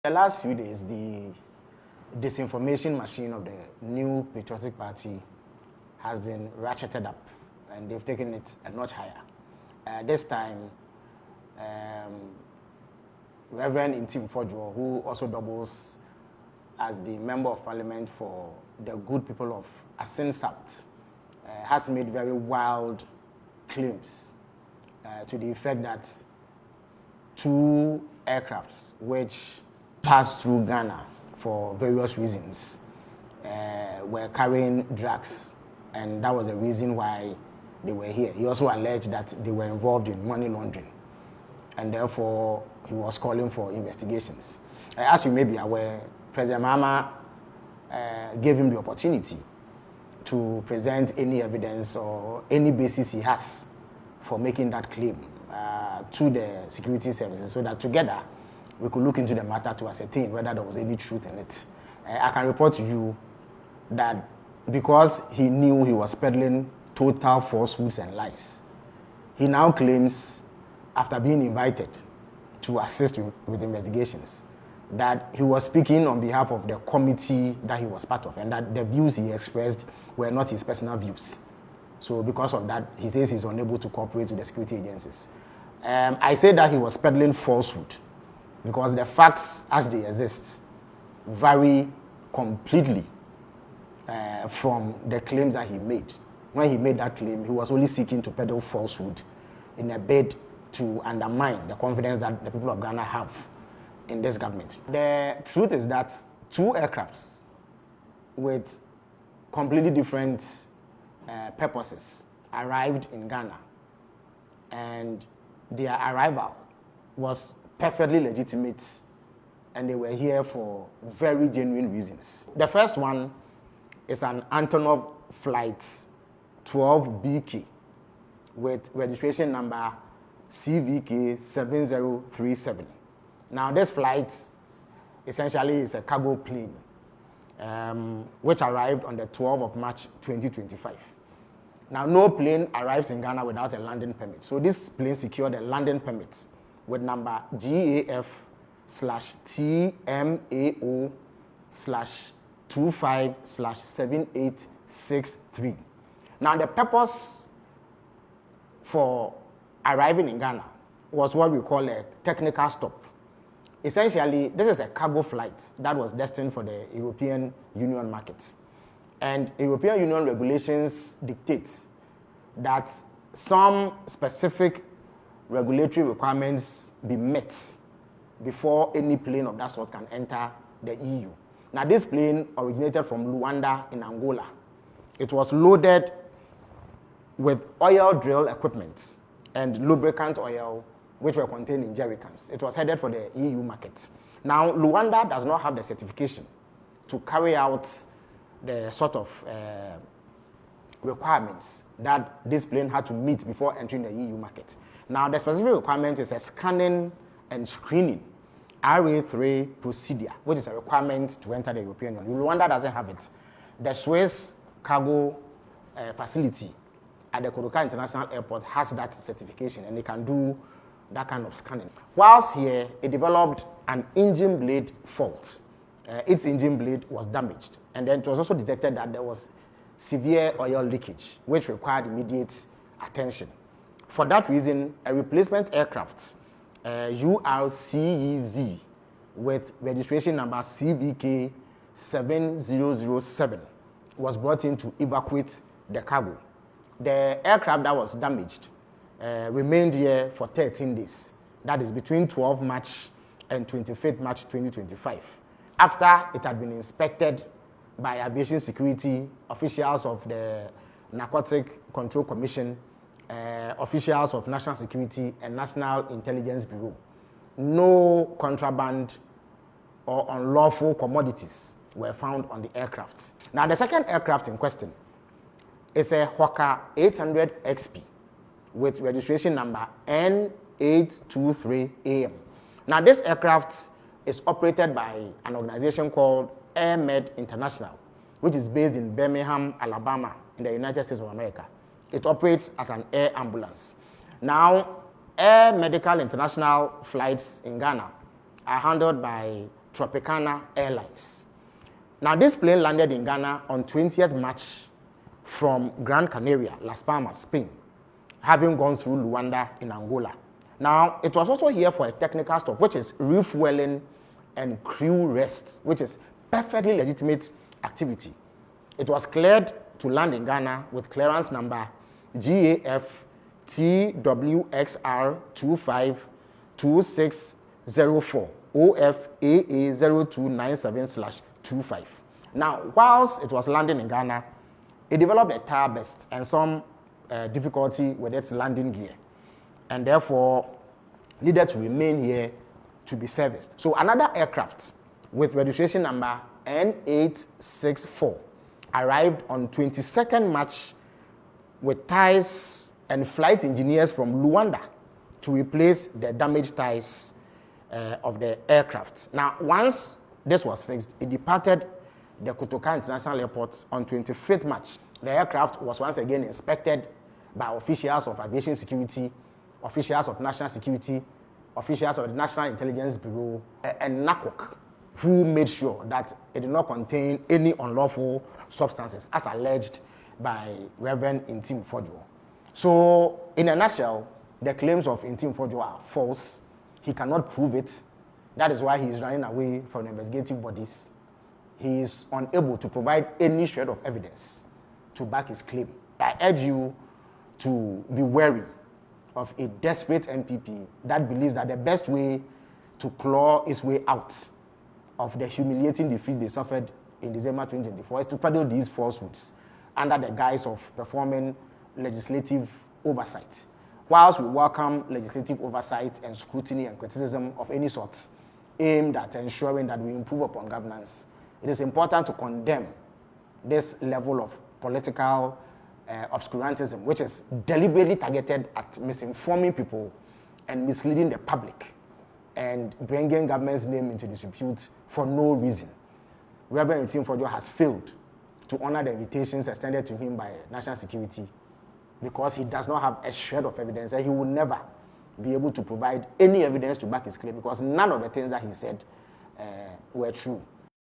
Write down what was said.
The last few days, the disinformation machine of the new patriotic party has been ratcheted up, and they've taken it a notch higher. This time, Reverend Ntim Fordjour, who also doubles as the Member of Parliament for the good people of Asin South, has made very wild claims to the effect that 2 aircrafts which passed through Ghana for various reasons were carrying drugs, and that was the reason why they were here. He also alleged that they were involved in money laundering, and therefore he was calling for investigations. As you may be aware, President Mahama gave him the opportunity to present any evidence or any basis he has for making that claim to the security services, so that together we could look into the matter to ascertain whether there was any truth in it. I can report to you that because he knew he was peddling total falsehoods and lies, he now claims, after being invited to assist with investigations, that he was speaking on behalf of the committee that he was part of, and that the views he expressed were not his personal views. So because of that, he says he's unable to cooperate with the security agencies. I say that he was peddling falsehood because the facts as they exist vary completely from the claims that he made. When he made that claim, he was only seeking to peddle falsehood in a bid to undermine the confidence that the people of Ghana have in this government. The truth is that 2 aircrafts with completely different purposes arrived in Ghana, and their arrival was perfectly legitimate, and they were here for very genuine reasons. The first one is an Antonov flight 12BK with registration number CVK 7037. Now, this flight essentially is a cargo plane which arrived on the 12th of March 2025. Now, no plane arrives in Ghana without a landing permit. So this plane secured a landing permit with number GAF/TMAO/25/7863. Now, the purpose for arriving in Ghana was what we call a technical stop. Essentially, this is a cargo flight that was destined for the European Union market. And European Union regulations dictate that some specific regulatory requirements be met before any plane of that sort can enter the EU. Now, this plane originated from Luanda in Angola. It was loaded with oil drill equipment and lubricant oil, which were contained in jerrycans. It was headed for the EU market. Now, Luanda does not have the certification to carry out the sort of requirements that this plane had to meet before entering the EU market. Now, the specific requirement is a scanning and screening RA3 procedure, which is a requirement to enter the European Union. Luanda doesn't have it. The Swiss cargo facility at the Kodoka International Airport has that certification, and they can do that kind of scanning. Whilst here, it developed an engine blade fault. Its engine blade was damaged, and then it was also detected that there was severe oil leakage, which required immediate attention. For that reason, a replacement aircraft, URCEZ, with registration number CVK 7007, was brought in to evacuate the cargo. The aircraft that was damaged remained here for 13 days. That is between 12 March and 25th March 2025. After it had been inspected by aviation security, officials of the Narcotic Control Commission, officials of National Security and National Intelligence Bureau, no contraband or unlawful commodities were found on the aircraft. Now, the second aircraft in question is a Hawker 800 XP with registration number N823AM. Now, this aircraft is operated by an organization called AirMed International, which is based in Birmingham, Alabama, in the United States of America. It operates as an air ambulance. Now, Air Medical International flights in Ghana are handled by Tropicana Airlines. Now, this plane landed in Ghana on 20th March from Gran Canaria, Las Palmas, Spain, having gone through Luanda in Angola. Now, it was also here for a technical stop, which is refueling and crew rest, which is perfectly legitimate activity. It was cleared to land in Ghana with clearance number GAF TWXR 252604 OFAA 0297/25. Now, whilst it was landing in Ghana, it developed a tire burst and some difficulty with its landing gear, and therefore needed to remain here to be serviced. So another aircraft with registration number N864 arrived on 22nd March with tires and flight engineers from Luanda to replace the damaged tires of the aircraft. Now, once this was fixed, it departed the Kotoka International Airport on 25th March. The aircraft was once again inspected by officials of aviation security, officials of national security, officials of the National Intelligence Bureau, and NACOC, who made sure that it did not contain any unlawful substances, as alleged by Reverend Ntim Fordjour. So, in a nutshell, the claims of Ntim Fordjour are false. He cannot prove it. That is why he is running away from the investigative bodies. He is unable to provide any shred of evidence to back his claim. I urge you to be wary of a desperate MPP that believes that the best way to claw his way out of the humiliating defeat they suffered in December 2024 is to peddle these falsehoods under the guise of performing legislative oversight. Whilst we welcome legislative oversight and scrutiny and criticism of any sort aimed at ensuring that we improve upon governance, it is important to condemn this level of political obscurantism, which is deliberately targeted at misinforming people and misleading the public and bringing government's name into disrepute for no reason. Reverend Ntim Fordjour has failed to honor the invitations extended to him by national security because he does not have a shred of evidence, and he will never be able to provide any evidence to back his claim because none of the things that he said were true.